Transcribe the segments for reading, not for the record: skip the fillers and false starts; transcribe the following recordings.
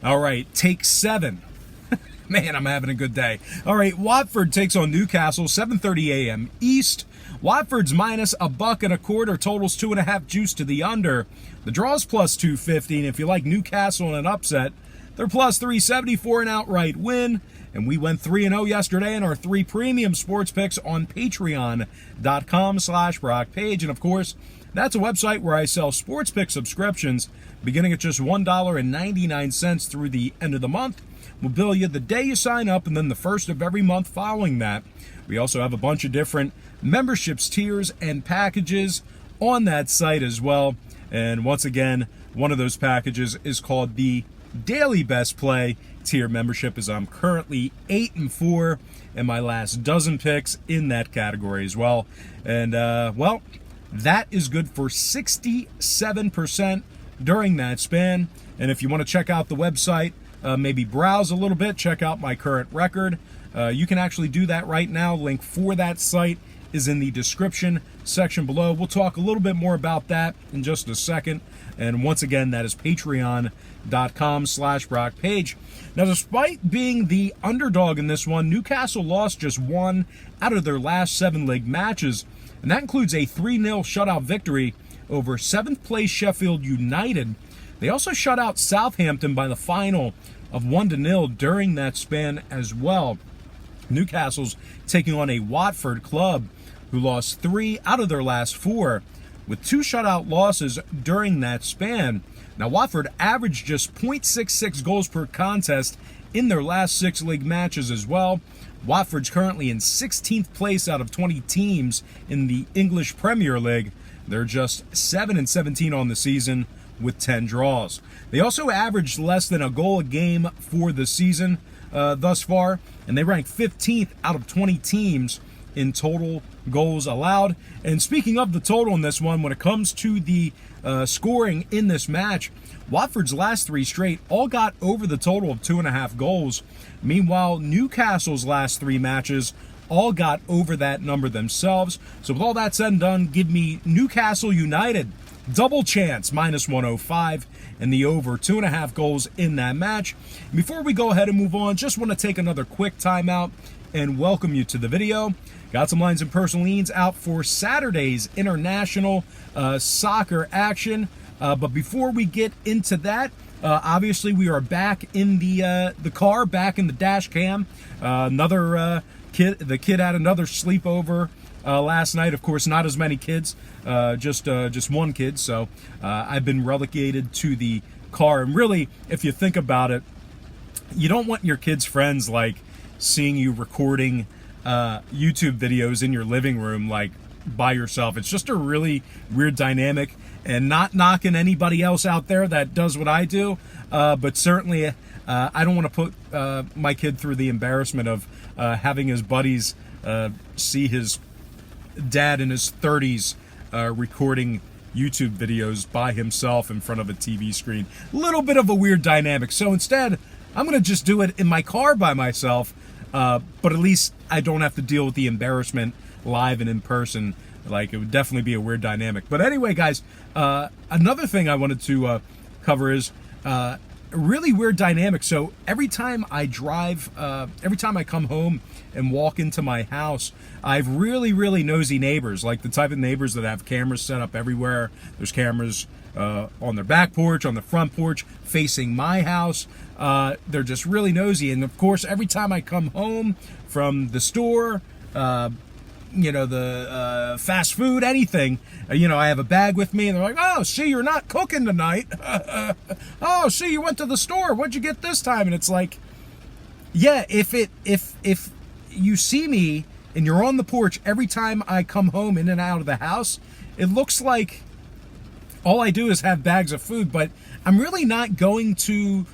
All right, take 7. Man, I'm having a good day. All right, Watford takes on Newcastle, 7:30 a.m. East. Watford's minus $1.25, totals 2.5 juice to the under. The draw's plus 250, and if you like Newcastle in an upset, they're plus 370 for an outright win. And we went 3-0 yesterday in our 3 premium sports picks on patreon.com/Brock Page. And of course, that's a website where I sell sports pick subscriptions beginning at just $1.99 through the end of the month. We'll bill you the day you sign up and then the first of every month following that. We also have a bunch of different memberships, tiers, and packages on that site as well. And once again, one of those packages is called the Daily Best Play tier membership, as I'm currently 8-4 in my last dozen picks in that category as well. And, well, that is good for 67% during that span. And if you want to check out the website, maybe browse a little bit, check out my current record, you can actually do that right now. Link for that site is in the description section below. We'll talk a little bit more about that in just a second. And once again, that is patreon.com/Brock Page. Now, despite being the underdog in this one, Newcastle lost just 1 out of their last 7 league matches, and that includes a 3-0 shutout victory over 7th place Sheffield United. They also shut out Southampton by the final of 1-0 during that span as well. Newcastle's taking on a Watford club who lost 3 out of their last 4, with 2 shutout losses during that span. Now, Watford averaged just .66 goals per contest in their last 6 league matches as well. Watford's currently in 16th place out of 20 teams in the English Premier League. They're just 7-17 on the season with 10 draws. They also averaged less than a goal a game for the season thus far, and they rank 15th out of 20 teams in total goals allowed. And speaking of the total in this one, when it comes to the scoring in this match, Watford's last 3 straight all got over the total of 2.5 goals. Meanwhile, Newcastle's last 3 matches all got over that number themselves. So with all that said and done, give me Newcastle United double chance, minus 105, and the over 2.5 goals in that match. Before we go ahead and move on, just want to take another quick timeout and welcome you to the video. Got some lines and personal leans out for Saturday's international soccer action. But before we get into that, obviously we are back in the car, back in the dash cam. The kid had another sleepover last night. Of course, not as many kids, just one kid. So I've been relegated to the car. And really, if you think about it, you don't want your kids' friends like seeing you recording YouTube videos in your living room like by yourself. It's just a really weird dynamic, and not knocking anybody else out there that does what I do, but certainly I don't want to put my kid through the embarrassment of having his buddies see his dad in his 30s recording YouTube videos by himself in front of a TV screen. A little bit of a weird dynamic. So instead, I'm going to just do it in my car by myself, but at least I don't have to deal with the embarrassment live and in person. Like, it would definitely be a weird dynamic. But anyway, guys, another thing I wanted to cover is a really weird dynamic. So every time I drive, every time I come home and walk into my house, I have really, really nosy neighbors, like the type of neighbors that have cameras set up everywhere. There's cameras on their back porch, on the front porch, facing my house. They're just really nosy. And of course, every time I come home from the store, the fast food, anything, I have a bag with me, and they're like, "Oh, see, you're not cooking tonight. Oh, see, you went to the store. What'd you get this time?" And it's like, yeah, if you see me and you're on the porch every time I come home in and out of the house, it looks like all I do is have bags of food, but I'm really not going to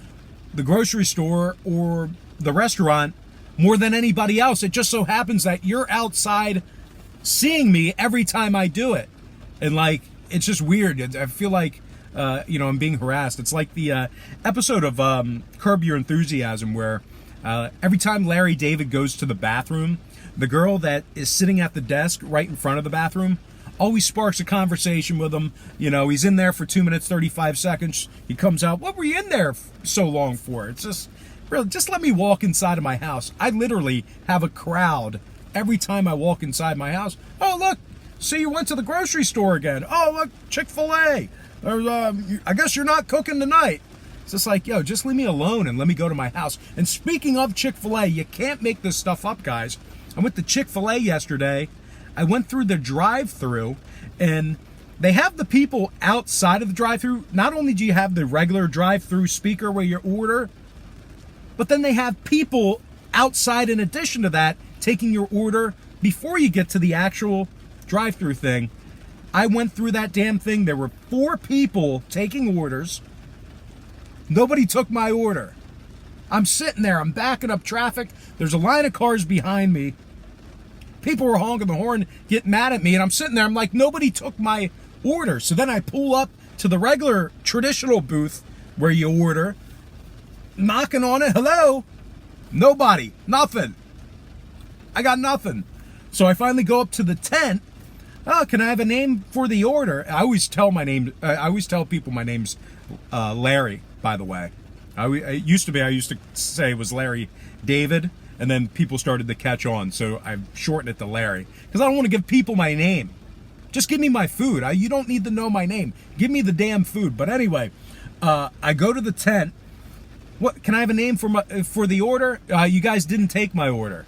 the grocery store or the restaurant more than anybody else. It just so happens that you're outside seeing me every time I do it. And like, it's just weird. I feel like, I'm being harassed. It's like the episode of Curb Your Enthusiasm where every time Larry David goes to the bathroom, the girl that is sitting at the desk right in front of the bathroom always sparks a conversation with him. You know, he's in there for 2 minutes, 35 seconds. He comes out, what were you in there so long for? It's just, really, just let me walk inside of my house. I literally have a crowd every time I walk inside my house. Oh, look, see, you went to the grocery store again. Oh, look, Chick-fil-A. I guess you're not cooking tonight. It's just like, yo, just leave me alone and let me go to my house. And speaking of Chick-fil-A, you can't make this stuff up, guys. I went to Chick-fil-A yesterday. I went through the drive-thru, and they have the people outside of the drive-thru. Not only do you have the regular drive-thru speaker where you order, but then they have people outside in addition to that taking your order before you get to the actual drive-thru thing. I went through that damn thing. There were 4 people taking orders. Nobody took my order. I'm sitting there. I'm backing up traffic. There's a line of cars behind me. People were honking the horn, getting mad at me, and I'm sitting there. I'm like, nobody took my order. So then I pull up to the regular traditional booth where you order, knocking on it. Hello? Nobody. Nothing. I got nothing. So I finally go up to the tent. Oh, can I have a name for the order? I always tell people my name's Larry, by the way. I used to say it was Larry David, and then people started to catch on, so I shortened it to Larry. Because I don't want to give people my name. Just give me my food. You don't need to know my name. Give me the damn food. But anyway, I go to the tent. What, can I have a name for the order? You guys didn't take my order.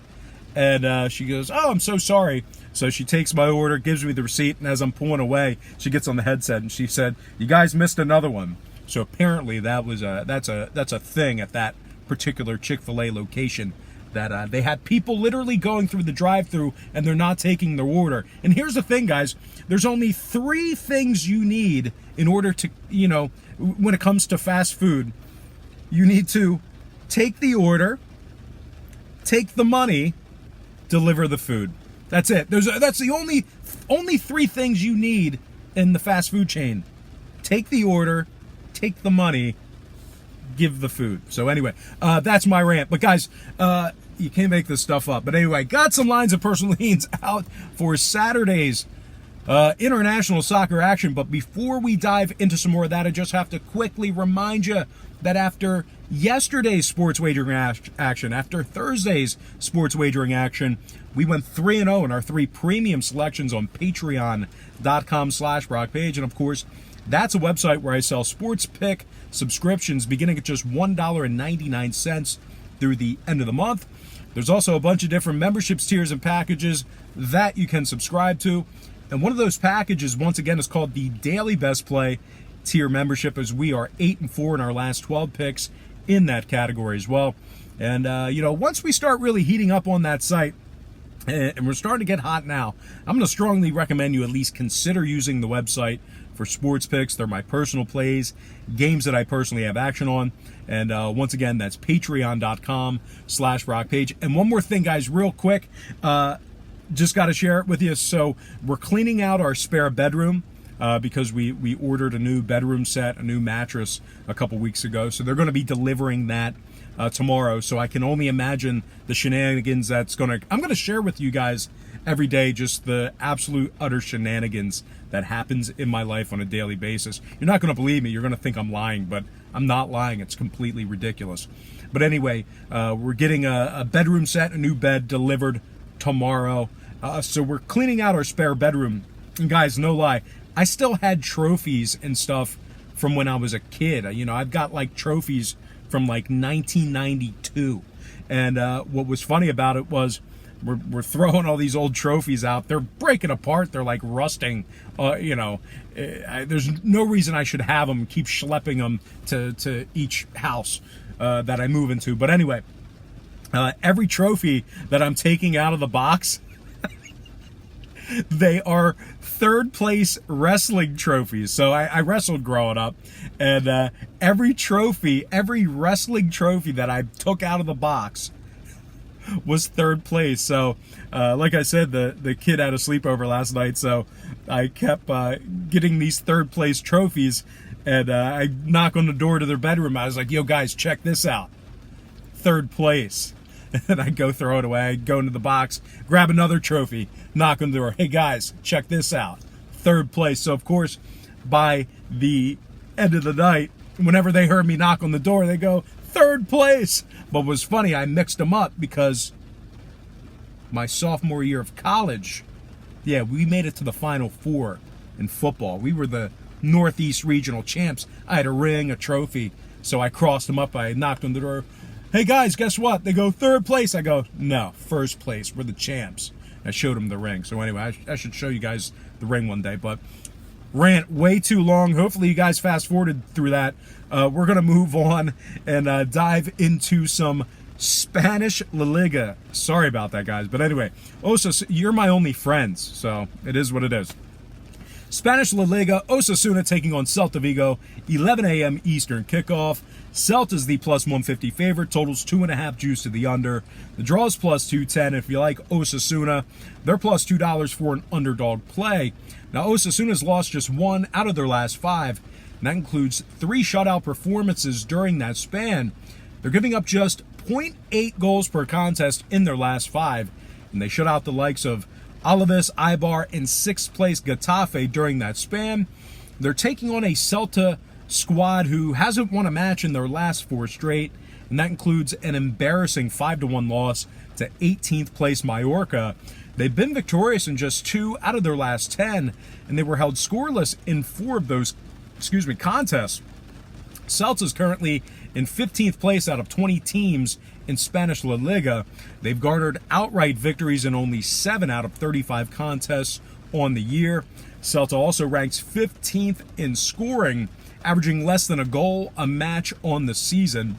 And she goes, oh, I'm so sorry. So she takes my order, gives me the receipt, and as I'm pulling away, she gets on the headset and she said, you guys missed another one. So apparently that's a thing at that particular Chick-fil-A location, that they had people literally going through the drive-thru and they're not taking their order. And here's the thing, guys, there's only 3 things you need in order to, you know, when it comes to fast food. You need to take the order, take the money, deliver the food. That's it. That's the only 3 things you need in the fast food chain. Take the order, take the money, give the food. So anyway, that's my rant. But guys, you can't make this stuff up. But anyway, got some lines of personal leans out for Saturday's international soccer action. But before we dive into some more of that, I just have to quickly remind you that after yesterday's sports wagering action, after Thursday's sports wagering action, we went 3-0 in our 3 premium selections on patreon.com/BrockPage. And of course, that's a website where I sell sports pick subscriptions beginning at just $1.99 through the end of the month. There's also a bunch of different memberships, tiers, and packages that you can subscribe to. And one of those packages, once again, is called the Daily Best Play tier membership, as we are 8-4 in our last 12 picks in that category as well. And, once we start really heating up on that site, and we're starting to get hot now, I'm going to strongly recommend you at least consider using the website for sports picks. They're my personal plays, games that I personally have action on. And once again, that's patreon.com/BrockPage. And one more thing, guys, real quick. Just got to share it with you. So we're cleaning out our spare bedroom because we ordered a new bedroom set, a new mattress a couple weeks ago. So they're going to be delivering that tomorrow. So I can only imagine the shenanigans I'm going to share with you guys every day, just the absolute utter shenanigans that happens in my life on a daily basis. You're not going to believe me. You're going to think I'm lying, but I'm not lying. It's completely ridiculous. But anyway, we're getting a bedroom set, a new bed delivered tomorrow. So we're cleaning out our spare bedroom. And guys, no lie, I still had trophies and stuff from when I was a kid. I've got like trophies from like 1992. And what was funny about it was we're throwing all these old trophies out. They're breaking apart. They're like rusting. There's no reason I should have them, keep schlepping them to each house that I move into. But anyway, every trophy that I'm taking out of the box, they are third place wrestling trophies. So I wrestled growing up, and every wrestling trophy that I took out of the box was third place. So like I said, the kid had a sleepover last night, so I kept getting these third place trophies, and I knock on the door to their bedroom. I was like, yo guys, check this out, third place. And I go throw it away. I go into the box, grab another trophy, knock on the door. Hey guys, check this out, third place. So, of course, by the end of the night, whenever they heard me knock on the door, they go, third place. But what was funny, I mixed them up because my sophomore year of college, yeah, we made it to the Final Four in football. We were the Northeast Regional champs. I had a ring, a trophy, so I crossed them up. I knocked on the door. Hey, guys, guess what? They go, third place. I go, no, first place. We're the champs. I showed them the ring. So anyway, I should show you guys the ring one day, but rant way too long. Hopefully you guys fast forwarded through that. We're going to move on and dive into some Spanish La Liga. Sorry about that, guys. But anyway, you're my only friends, so it is what it is. Spanish La Liga, Osasuna taking on Celta Vigo, 11 a.m. Eastern kickoff. Celta's the plus 150 favorite, totals 2.5 juice to the under. The draw is plus 210. If you like Osasuna, they're plus $2 for an underdog play. Now, Osasuna's lost just one out of their last 5, and that includes 3 shutout performances during that span. They're giving up just 0.8 goals per contest in their last 5, and they shut out the likes of Alaves, Eibar, and 6th place Getafe during that span. They're taking on a Celta squad who hasn't won a match in their last 4 straight, and that includes an embarrassing 5-1 loss to 18th place Mallorca. They've been victorious in just 2 out of their last 10, and they were held scoreless in 4 of those, contests. Celta's currently in 15th place out of 20 teams in Spanish La Liga. They've garnered outright victories in only 7 out of 35 contests on the year. Celta also ranks 15th in scoring, averaging less than a goal a match on the season.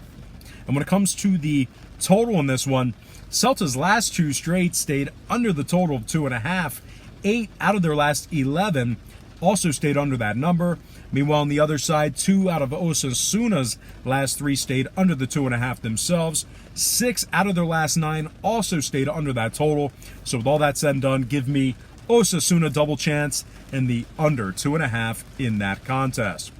And when it comes to the total in this one, Celta's last 2 straight stayed under the total of 2.5. 8 out of their last 11 also stayed under that number. Meanwhile, on the other side, 2 out of Osasuna's last 3 stayed under the 2.5 themselves. 6 out of their last 9 also stayed under that total. So with all that said and done, give me Osasuna double chance and the under 2.5 in that contest.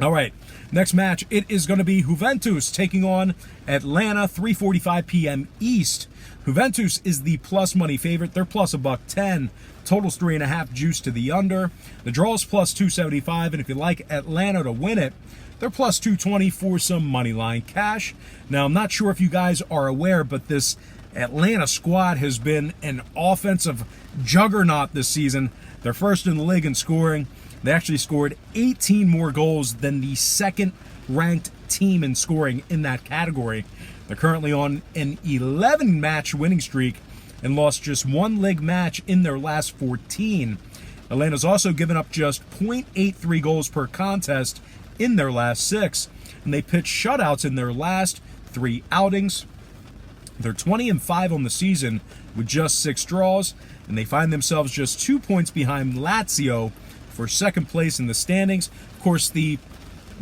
All right, next match, it is going to be Juventus taking on Atlanta, 3:45 p.m. East. Juventus is the plus money favorite. They're plus $1.10. Totals 3.5 juice to the under. The draw is plus 275, and if you like Atlanta to win it, they're plus 220 for some money line cash. Now, I'm not sure if you guys are aware, but this Atlanta squad has been an offensive juggernaut this season. They're first in the league in scoring. They actually scored 18 more goals than the second-ranked team in scoring in that category. They're currently on an 11-match winning streak and lost just 1 league match in their last 14. Atlanta's also given up just 0.83 goals per contest in their last 6, and they pitched shutouts in their last 3 outings. They're 20-5 on the season with just 6 draws, and they find themselves just 2 points behind Lazio for second place in the standings. Of course, the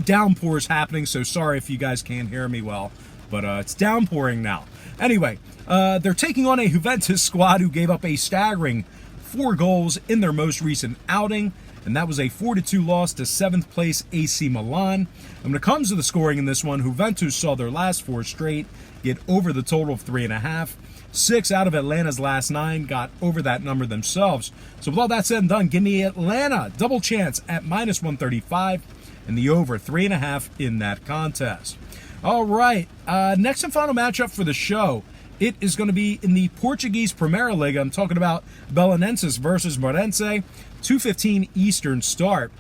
downpour is happening, so sorry if you guys can't hear me well, but it's downpouring now. Anyway, they're taking on a Juventus squad who gave up a staggering 4 goals in their most recent outing, and that was a 4-2 loss to 7th place AC Milan. And when it comes to the scoring in this one, Juventus saw their last 4 straight get over the total of 3.5. 6 out of Atlanta's last 9 got over that number themselves. So with all that said and done, give me Atlanta double chance at minus 135 and the over 3.5 in that contest. All right, next and final matchup for the show. It is going to be in the Portuguese Primeira Liga. I'm talking about Belenenses versus Morense, 2:15 Eastern start.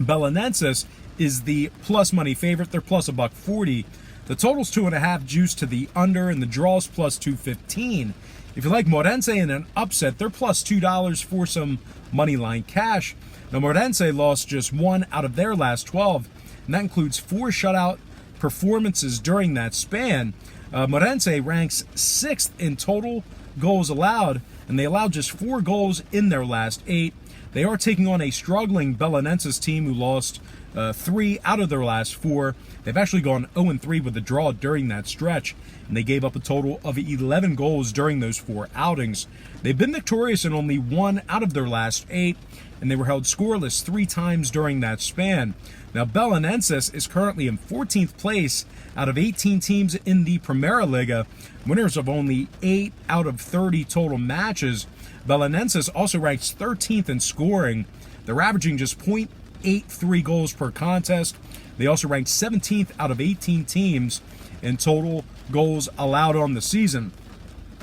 Belenenses is the plus money favorite. They're plus $1.40. The total's 2.5 juice to the under, and the draw's plus 215. If you like Morense in an upset, they're plus $2 for some money line cash. Now, Morense lost just 1 out of their last 12, and that includes 4 shutout performances during that span. Morense ranks 6th in total goals allowed, and they allowed just 4 goals in their last 8. They are taking on a struggling Belenenses team who lost 3 out of their last 4. They've actually gone 0-3 with a draw during that stretch, and they gave up a total of 11 goals during those 4 outings. They've been victorious in only 1 out of their last 8, and they were held scoreless 3 times during that span. Now, Belenenses is currently in 14th place out of 18 teams in the Primera Liga, winners of only 8 out of 30 total matches. Belenenses also ranks 13th in scoring. They're averaging just .83 goals per contest. They also rank 17th out of 18 teams in total goals allowed on the season.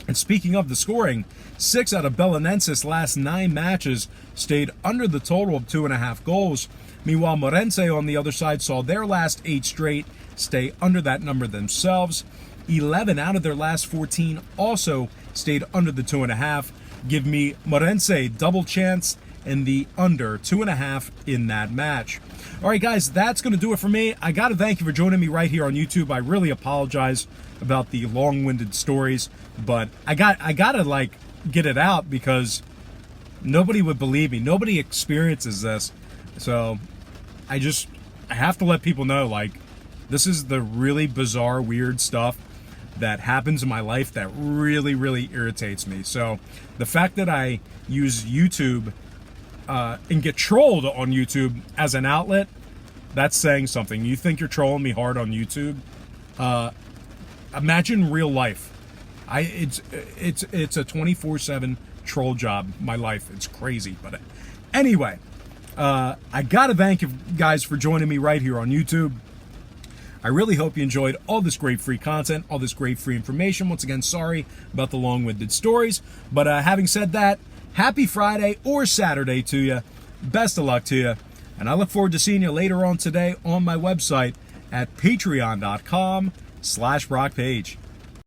And speaking of the scoring, 6 out of Belenenses' last 9 matches stayed under the total of 2.5 goals. Meanwhile, Morense on the other side saw their last 8 straight stay under that number themselves. 11 out of their last 14 also stayed under the 2.5. Give me Morense double chance and the under 2.5 in that match. All right, guys, that's going to do it for me. I got to thank you for joining me right here on YouTube. I really apologize about the long-winded stories, but I got to like get it out because nobody would believe me. Nobody experiences this. So I have to let people know, like, this is the really bizarre, weird stuff that happens in my life that really, really irritates me. So the fact that I use YouTube and get trolled on YouTube as an outlet, that's saying something. You think you're trolling me hard on YouTube? Imagine real life. It's a 24/7 troll job. My life, it's crazy. But anyway, I gotta thank you guys for joining me right here on YouTube. I really hope you enjoyed all this great free content, all this great free information. Once again, sorry about the long-winded stories. But having said that, happy Friday or Saturday to you. Best of luck to you. And I look forward to seeing you later on today on my website at patreon.com/BrockPage.